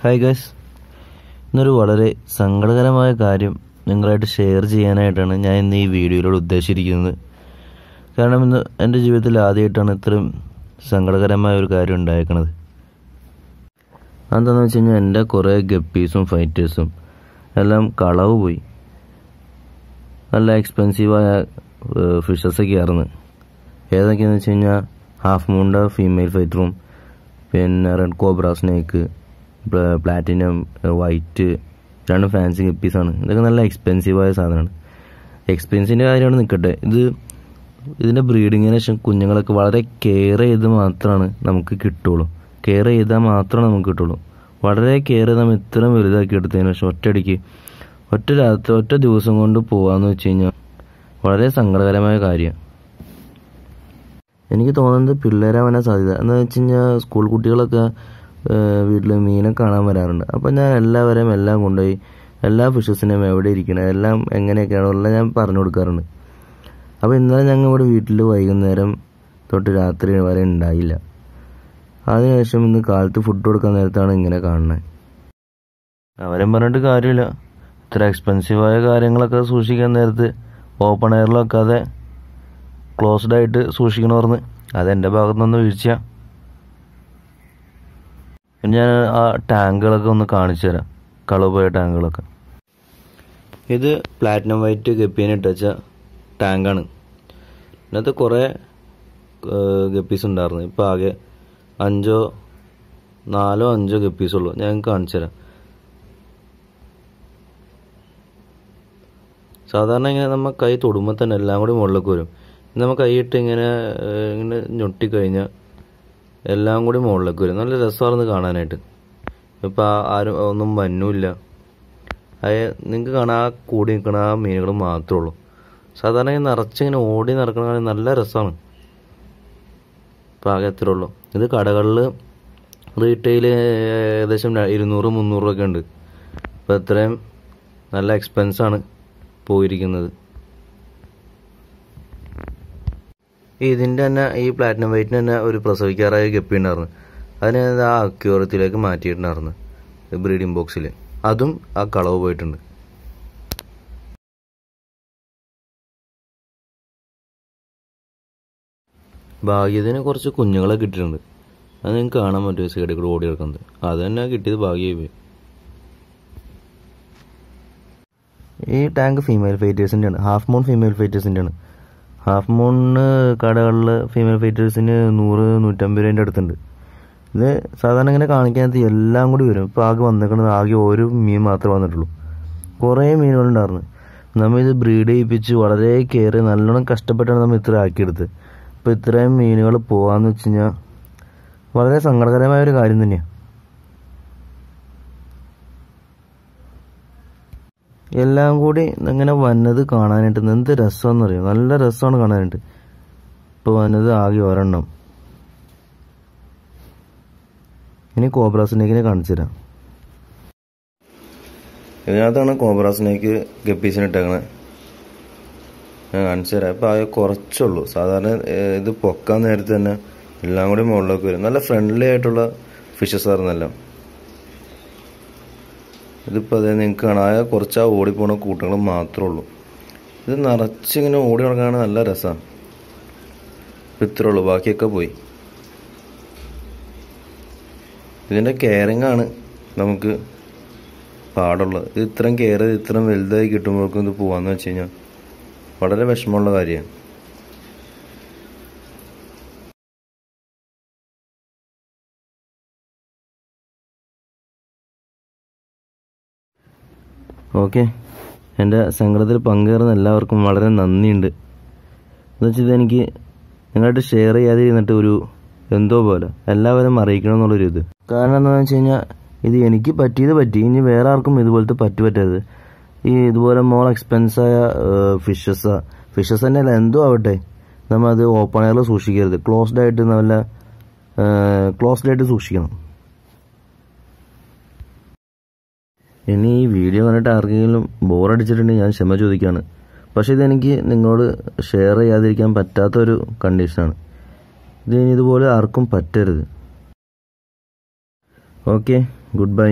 Hi guys, ഇന്നൊരു വളരെ സങ്കടകരമായ കാര്യം നിങ്ങളായിട്ട് ഷെയർ ചെയ്യാനായിട്ടാണ് ഞാൻ ഇന്ന് ഈ വീഡിയോയിലൂടെ ഉദ്ദേശിച്ചിരിക്കുന്നത്. കാരണം ഇന്ന് എൻ്റെ ജീവിതത്തിൽ ആദ്യമായിട്ടാണ് ഇത്രയും സങ്കടകരമായ ഒരു കാര്യം ഉണ്ടായേക്കണത്. അതെന്താണെന്ന് വെച്ച് കഴിഞ്ഞാൽ എൻ്റെ കുറേ ഗപ്പീസും ഫൈറ്റേഴ്സും എല്ലാം കളവ് പോയി. നല്ല എക്സ്പെൻസീവായ ഫിഷസൊക്കെ ആയിരുന്നു. ഏതൊക്കെയാണെന്ന് വെച്ച് കഴിഞ്ഞാൽ ഹാഫ് മൂണ്ട ഫീമെയിൽ ഫൈറ്ററും, പിന്നെ red cobra snake, platinum white, രണ്ടും ഫാൻസി ഗപ്പീസാണ്. ഇതൊക്കെ നല്ല എക്സ്പെൻസീവായ സാധനമാണ്. എക്സ്പെൻസിൻ്റെ കാര്യമാണ് നിൽക്കട്ടെ, ഇതിൻ്റെ ബ്രീഡിങ്ങിന് ശേഷം കുഞ്ഞുങ്ങളൊക്കെ വളരെ കെയർ ചെയ്ത് മാത്രമാണ് നമുക്ക് കിട്ടുള്ളൂ. കെയർ ചെയ്താൽ മാത്രമേ നമുക്ക് കിട്ടുള്ളൂ. വളരെ കെയർ ചെയ്ത് നമ്മൾ ഇത്രയും വലുതാക്കി എടുത്തതിന് ശേഷം ഒറ്റയടിക്ക് ഒറ്റ ദിവസം കൊണ്ട് പോകാമെന്ന് വെച്ച് കഴിഞ്ഞാൽ വളരെ സങ്കടകരമായ കാര്യമാണ്. എനിക്ക് തോന്നുന്നത് പിള്ളേരാവാനാ സാധ്യത. എന്താണെന്ന് വെച്ച് കഴിഞ്ഞാൽ സ്കൂൾ കുട്ടികളൊക്കെ വീട്ടിൽ മീനെ കാണാൻ വരാറുണ്ട്. അപ്പോൾ ഞാൻ എല്ലാം കൊണ്ടുപോയി എല്ലാ ഫിഷസിനെയും എവിടെ ഇരിക്കണം, എല്ലാം എങ്ങനെയൊക്കെയാണുള്ള ഞാൻ പറഞ്ഞു കൊടുക്കാറുണ്ട്. അപ്പോൾ ഇന്നലെ ഞങ്ങൾ ഇവിടെ വീട്ടിൽ വൈകുന്നേരം തൊട്ട് രാത്രി വരെ ഉണ്ടായില്ല. അതിനുശേഷം ഇന്ന് കാലത്ത് ഫുഡ് കൊടുക്കാൻ നേരത്താണ് ഇങ്ങനെ കാണുന്നത്. അവരും പറഞ്ഞിട്ട് കാര്യമില്ല, ഇത്ര എക്സ്പെൻസീവായ കാര്യങ്ങളൊക്കെ സൂക്ഷിക്കാൻ നേരത്ത് ഓപ്പൺ എയറിൽ വെക്കാതെ ക്ലോസ്ഡ് ആയിട്ട് സൂക്ഷിക്കണമെന്ന്. അതെൻ്റെ ഭാഗത്തുനിന്ന് വീഴ്ച. പിന്നെ ഞാൻ ആ ടാങ്കുകളൊക്കെ ഒന്ന് കാണിച്ചു തരാം, കളവ് പോയ ടാങ്കുകളൊക്കെ. ഇത് പ്ലാറ്റിനം വൈറ്റ് ഗപ്പീനെ ഇട്ടുവച്ച ടാങ്കാണ്. ഇതിനകത്ത് കുറേ ഗപ്പീസ് ഉണ്ടായിരുന്നു. ഇപ്പോൾ ആകെ 4-5 ഗപ്പീസുള്ളൂ. ഞാൻ കാണിച്ചു തരാം. സാധാരണ ഇങ്ങനെ നമ്മൾ കൈ തൊടുമ്പോൾ തന്നെ എല്ലാം കൂടി മുകളിലേക്ക് വരും. നമ്മൾ കൈയിട്ട് ഇങ്ങനെ ഞൊട്ടിക്കഴിഞ്ഞാൽ എല്ലാം കൂടി മുകളിലേക്ക് വരും. നല്ല രസമാണെന്ന് കാണാനായിട്ട്. ഇപ്പം ആരും ഒന്നും വന്നുമില്ല. നിങ്ങൾക്ക് കാണാൻ ആ കൂടി നിൽക്കണ ആ മീനുകൾ മാത്രമേ ഉള്ളൂ. സാധാരണ നിറച്ചിങ്ങനെ ഓടി നടക്കണ നല്ല രസമാണ്. ഇപ്പം ആകെ എത്ര ഉള്ളൂ. ഇത് കടകളിൽ റീറ്റെയിൽ ഏകദേശം 200-300 രൂപയൊക്കെ ഉണ്ട്. ഇപ്പം ഇത്രയും നല്ല എക്സ്പെൻസാണ് പോയിരിക്കുന്നത്. ഇതിൻ്റെ തന്നെ ഈ പ്ലാറ്റിനം വൈറ്റിന് തന്നെ ഒരു പ്രസവിക്കാറായ ഗപ്പി ഉണ്ടായിരുന്നു. അതിനെ ആ അക്വേറിയത്തിലേക്ക് മാറ്റിയിട്ടുണ്ടായിരുന്നു ബ്രീഡിംഗ് ബോക്സിൽ. അതും ആ കളവ് പോയിട്ടുണ്ട്. ഭാഗ്യത്തിന് കുറച്ച് കുഞ്ഞുങ്ങളെ കിട്ടിയിട്ടുണ്ട്. അത് നിങ്ങൾക്ക് കാണാൻ പറ്റുമോ സൈഡിൽ കൂടെ ഓടി കിടക്കുന്നത്? അത് തന്നെ കിട്ടിയത് ഭാഗ്യമായി പോയി. ഈ ടാങ്ക് ഫീമെയിൽ ഫൈറ്റേഴ്സിൻ്റെയാണ്, ഹാഫ് മൂൺ ഫീമെയിൽ ഫൈറ്റേഴ്സിൻ്റെയാണ്. ഹാഫ് മൂണിന് കടകളിൽ ഫീമെയിൽ ഫൈറ്റേഴ്സിന് 100-150 രൂപേൻ്റെ അടുത്തുണ്ട്. ഇത് സാധാരണ ഇങ്ങനെ കാണിക്കാത്ത എല്ലാം കൂടി വരും. ഇപ്പോൾ ആകെ വന്നിരിക്കുന്നത് ആകെ ഒരു മീൻ മാത്രമേ വന്നിട്ടുള്ളൂ. കുറേ മീനുകളുണ്ടായിരുന്നു. നമ്മൾ ഇത് ബ്രീഡ് ചെയ്യിപ്പിച്ച് വളരെ കെയർ നല്ലോണം കഷ്ടപ്പെട്ടാണ് നമ്മൾ ഇത്ര ആക്കിയെടുത്ത്. ഇപ്പോൾ ഇത്രയും മീനുകൾ പോകാമെന്ന് വെച്ച് കഴിഞ്ഞാൽ വളരെ സങ്കടകരമായ ഒരു കാര്യം തന്നെയാണ്. എല്ലാം കൂടി ഇങ്ങനെ വന്നത് കാണാനായിട്ട് എന്ത് രസമാണെന്ന് അറിയാം. നല്ല രസമാണ് കാണാനായിട്ട്. ഇപ്പോൾ വന്നത് ആകെ ഒരെണ്ണം. ഇനി കോബ്ര സ്നേക്കിനെ കാണിച്ചു തരാം. ഇതിനകത്താണ് കോബ്ര സ്നേക്ക് ഗപ്പീസിന് ഇട്ടേക്കണത്. ഞാൻ കാണിച്ചു തരാം. ഇപ്പോൾ ആകെ കുറച്ചുള്ളൂ. സാധാരണ ഇത് പൊക്കാൻ നേരത്തെ തന്നെ എല്ലാം കൂടി മുകളിലേക്ക് വരും. നല്ല ഫ്രണ്ട്ലി ആയിട്ടുള്ള ഫിഷസ് ആയിരുന്നെല്ലാം. ഇതിപ്പോൾ അതേ നിങ്ങൾക്ക് കാണാൻ കുറച്ച് ആ ഓടിപ്പോണ കൂട്ടങ്ങൾ മാത്രമേ ഉള്ളൂ. ഇത് നിറച്ചിങ്ങനെ ഓടി നടക്കാനാണ് നല്ല രസമാണ്. ഇത്രേ ഉള്ളൂ, ബാക്കിയൊക്കെ പോയി. ഇതിൻ്റെ കെയറിങ് ആണ് നമുക്ക് പാടുള്ളത്. ഇത് ഇത്രയും കെയർ ചെയ്ത് ഇത്രയും വലുതായി കിട്ടുമ്പോഴേക്കും ഇത് പോകാമെന്ന് വെച്ച് കഴിഞ്ഞാൽ വളരെ വിഷമമുള്ള കാര്യമാണ്. ഓക്കെ, എൻ്റെ സങ്കടത്തിൽ പങ്കുചേർന്ന എല്ലാവർക്കും വളരെ നന്ദിയുണ്ട്. എന്ന് വെച്ചാൽ ഇതെനിക്ക് നിങ്ങളായിട്ട് ഷെയർ ചെയ്യാതിരുന്നിട്ട് ഒരു എന്തോ പോലെ എല്ലാവരും അറിയിക്കണം എന്നുള്ളൊരു ഇത്. കാരണം എന്താണെന്ന് വെച്ച് കഴിഞ്ഞാൽ ഇത് എനിക്ക് പറ്റിയത് പറ്റി, ഇനി വേറെ ആർക്കും ഇതുപോലത്തെ പറ്റരുത്. ഇതുപോലെ മോൾ എക്സ്പെൻസായ ഫിഷസ് തന്നെയല്ല എന്തോ ആവട്ടെ, നമ്മൾ അത് ഓപ്പൺ എയറിൽ സൂക്ഷിക്കരുത്. ക്ലോസ്ഡ് ആയിട്ട് സൂക്ഷിക്കണം. ഇനി ഈ വീഡിയോ കണ്ടിട്ട് ആർക്കെങ്കിലും ബോറടിച്ചിട്ടുണ്ടെങ്കിൽ ഞാൻ ക്ഷമ ചോദിക്കുകയാണ്. പക്ഷേ ഇതെനിക്ക് നിങ്ങളോട് ഷെയർ ചെയ്യാതിരിക്കാൻ പറ്റാത്തൊരു കണ്ടീഷനാണ്. ഇതുപോലെ ആർക്കും പറ്റരുത്. Okay, good bye.